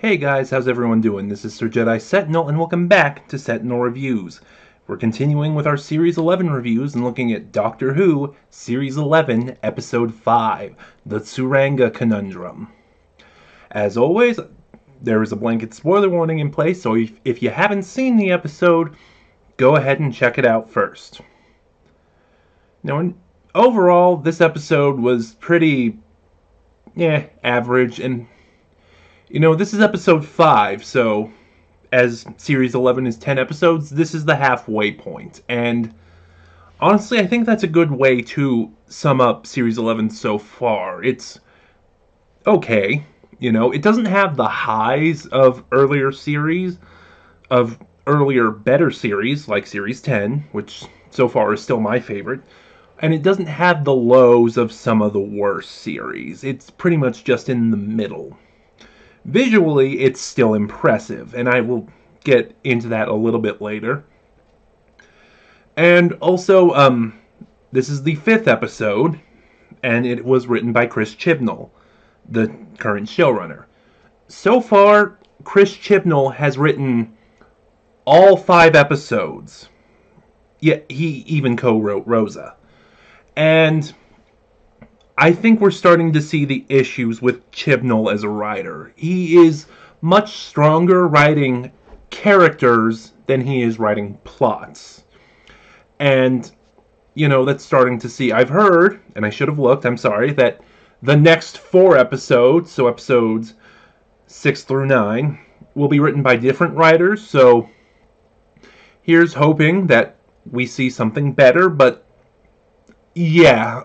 Hey guys, how's everyone doing? This is Sir Jedi Sentinel, and welcome back to Sentinel Reviews. We're continuing with our Series 11 reviews and looking at Doctor Who, Series 11, Episode 5, The Tsuranga Conundrum. As always, there is a blanket spoiler warning in place, so if you haven't seen the episode, go ahead and check it out first. Now, overall, this episode was pretty, average, and this is episode 5, so as Series 11 is 10 episodes, this is the halfway point. And honestly, I think that's a good way to sum up Series 11 so far. It's okay, it doesn't have the highs of earlier better series, like Series 10, which so far is still my favorite. And it doesn't have the lows of some of the worst series. It's pretty much just in the middle. Visually, it's still impressive, and I will get into that a little bit later. And also, this is the 5th episode, and it was written by Chris Chibnall, the current showrunner. So far, Chris Chibnall has written all 5 episodes. Yeah, he even co-wrote Rosa. And I think we're starting to see the issues with Chibnall as a writer. He is much stronger writing characters than he is writing plots. And, that's starting to see. I've heard, and I should have looked, I'm sorry, that the next 4 episodes, so episodes 6 through 9, will be written by different writers. So here's hoping that we see something better, but yeah,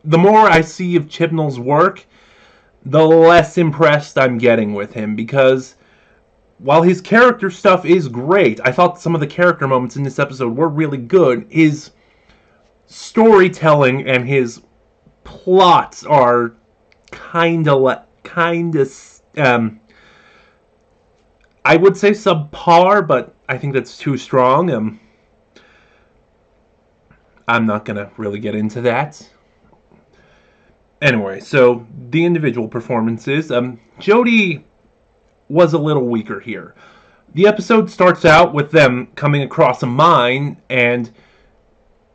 the more I see of Chibnall's work, the less impressed I'm getting with him, because while his character stuff is great, I thought some of the character moments in this episode were really good. His storytelling and his plots are I would say subpar, but I think that's too strong. I'm not gonna really get into that. Anyway, so the individual performances. Jodie was a little weaker here. The episode starts out with them coming across a mine and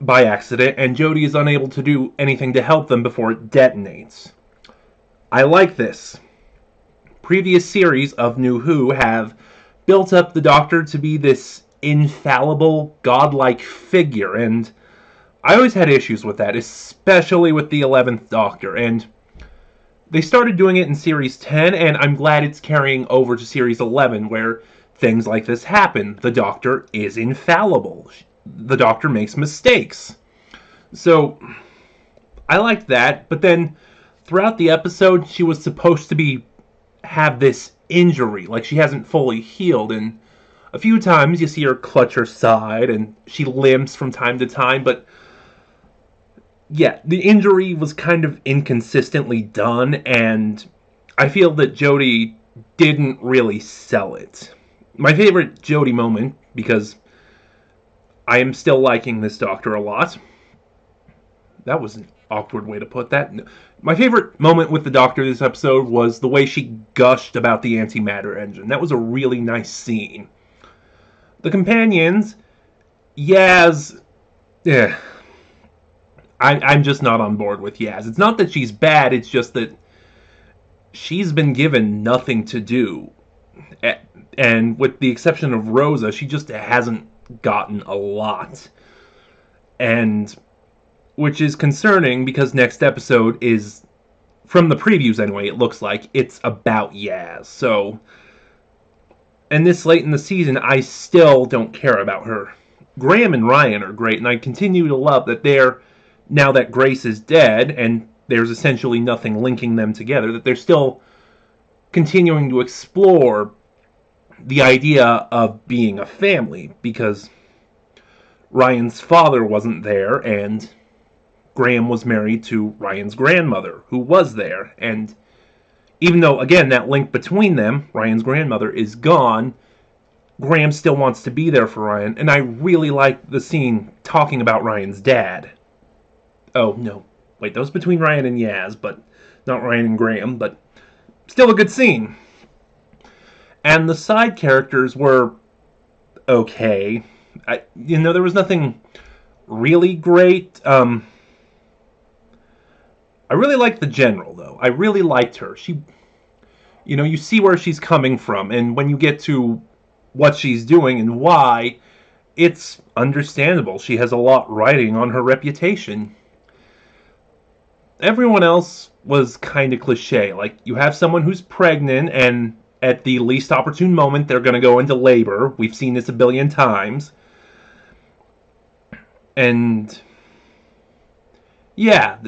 by accident, and Jodie is unable to do anything to help them before it detonates. I like this. Previous series of New Who have built up the Doctor to be this infallible, godlike figure, and I always had issues with that, especially with the 11th Doctor, and they started doing it in Series 10, and I'm glad it's carrying over to Series 11, where things like this happen. The Doctor is infallible. The Doctor makes mistakes. So, I liked that, but then throughout the episode, she was supposed to have this injury, like she hasn't fully healed, and a few times you see her clutch her side, and she limps from time to time, but yeah, the injury was kind of inconsistently done, and I feel that Jodie didn't really sell it. My favorite Jodie moment, because I am still liking this Doctor a lot. That was an awkward way to put that. My favorite moment with the Doctor this episode was the way she gushed about the antimatter engine. That was a really nice scene. The companions, Yaz, I'm just not on board with Yaz. It's not that she's bad, it's just that she's been given nothing to do. And with the exception of Rosa, she just hasn't gotten a lot. And which is concerning, because next episode is, from the previews anyway, it looks like it's about Yaz. So, and this late in the season, I still don't care about her. Graham and Ryan are great, and I continue to love that now that Grace is dead, and there's essentially nothing linking them together, that they're still continuing to explore the idea of being a family, because Ryan's father wasn't there, and Graham was married to Ryan's grandmother, who was there, and even though, again, that link between them, Ryan's grandmother, is gone, Graham still wants to be there for Ryan, and I really like the scene talking about Ryan's dad. Oh, no. Wait, that was between Ryan and Yaz, but not Ryan and Graham, but still a good scene. and the side characters were okay. There was nothing really great. I really liked the general, though. I really liked her. You see where she's coming from, and when you get to what she's doing and why, it's understandable. She has a lot riding on her reputation. Everyone else was kind of cliche. Like, you have someone who's pregnant, and at the least opportune moment, they're going to go into labor. We've seen this a billion times. And yeah,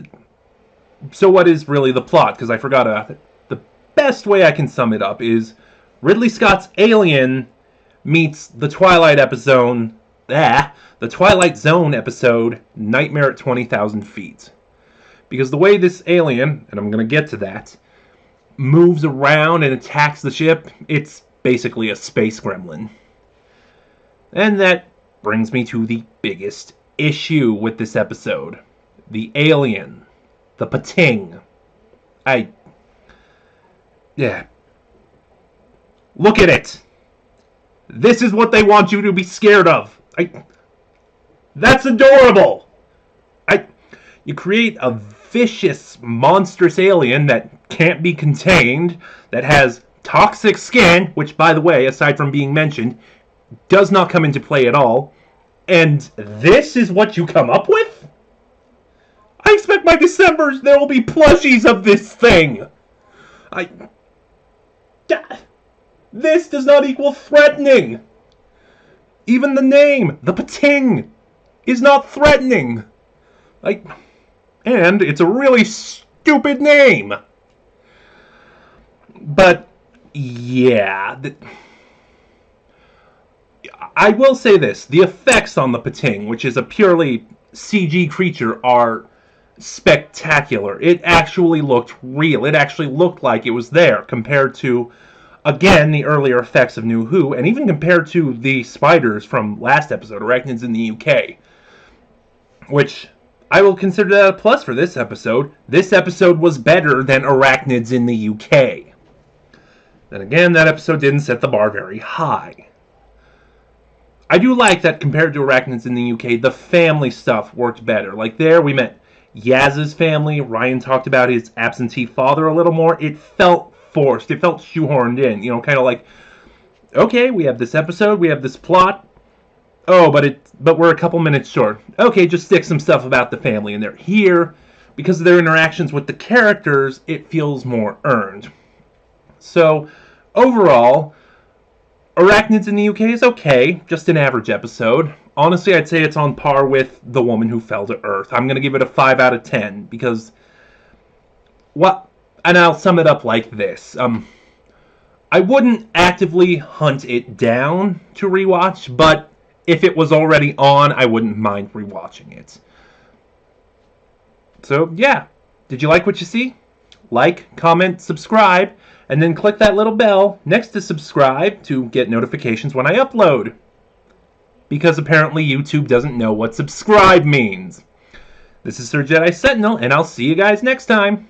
so what is really the plot? Because I forgot the best way I can sum it up is Ridley Scott's Alien meets the Twilight Zone episode Nightmare at 20,000 Feet. Because the way this alien, and I'm going to get to that, moves around and attacks the ship, it's basically a space gremlin. And that brings me to the biggest issue with this episode. The alien. The Pating. Yeah. Look at it. This is what they want you to be scared of. That's adorable. You create a vicious, monstrous alien that can't be contained, that has toxic skin, which, by the way, aside from being mentioned, does not come into play at all. And this is what you come up with? I expect by December there will be plushies of this thing. This does not equal threatening. Even the name, the Pating, is not threatening. And it's a really stupid name. But, yeah. I will say this. The effects on the Pating, which is a purely CG creature, are spectacular. It actually looked real. It actually looked like it was there compared to, again, the earlier effects of New Who, and even compared to the spiders from last episode, Arachnids in the UK. Which I will consider that a plus for this episode. This episode was better than Arachnids in the UK. Then again, that episode didn't set the bar very high. I do like that compared to Arachnids in the UK, the family stuff worked better. Like there, we met Yaz's family. Ryan talked about his absentee father a little more. It felt forced. It felt shoehorned in. Kind of like, okay, we have this episode, we have this plot. Oh, but we're a couple minutes short. Okay, just stick some stuff about the family in there. Here, because of their interactions with the characters, it feels more earned. So, overall, Arachnids in the UK is okay, just an average episode. Honestly, I'd say it's on par with The Woman Who Fell to Earth. I'm going to give it a 5 out of 10, because... And I'll sum it up like this. I wouldn't actively hunt it down to rewatch, but if it was already on, I wouldn't mind rewatching it. So, yeah. Did you like what you see? Like, comment, subscribe, and then click that little bell next to subscribe to get notifications when I upload. Because apparently YouTube doesn't know what subscribe means. This is Sir Jedi Sentinel, and I'll see you guys next time.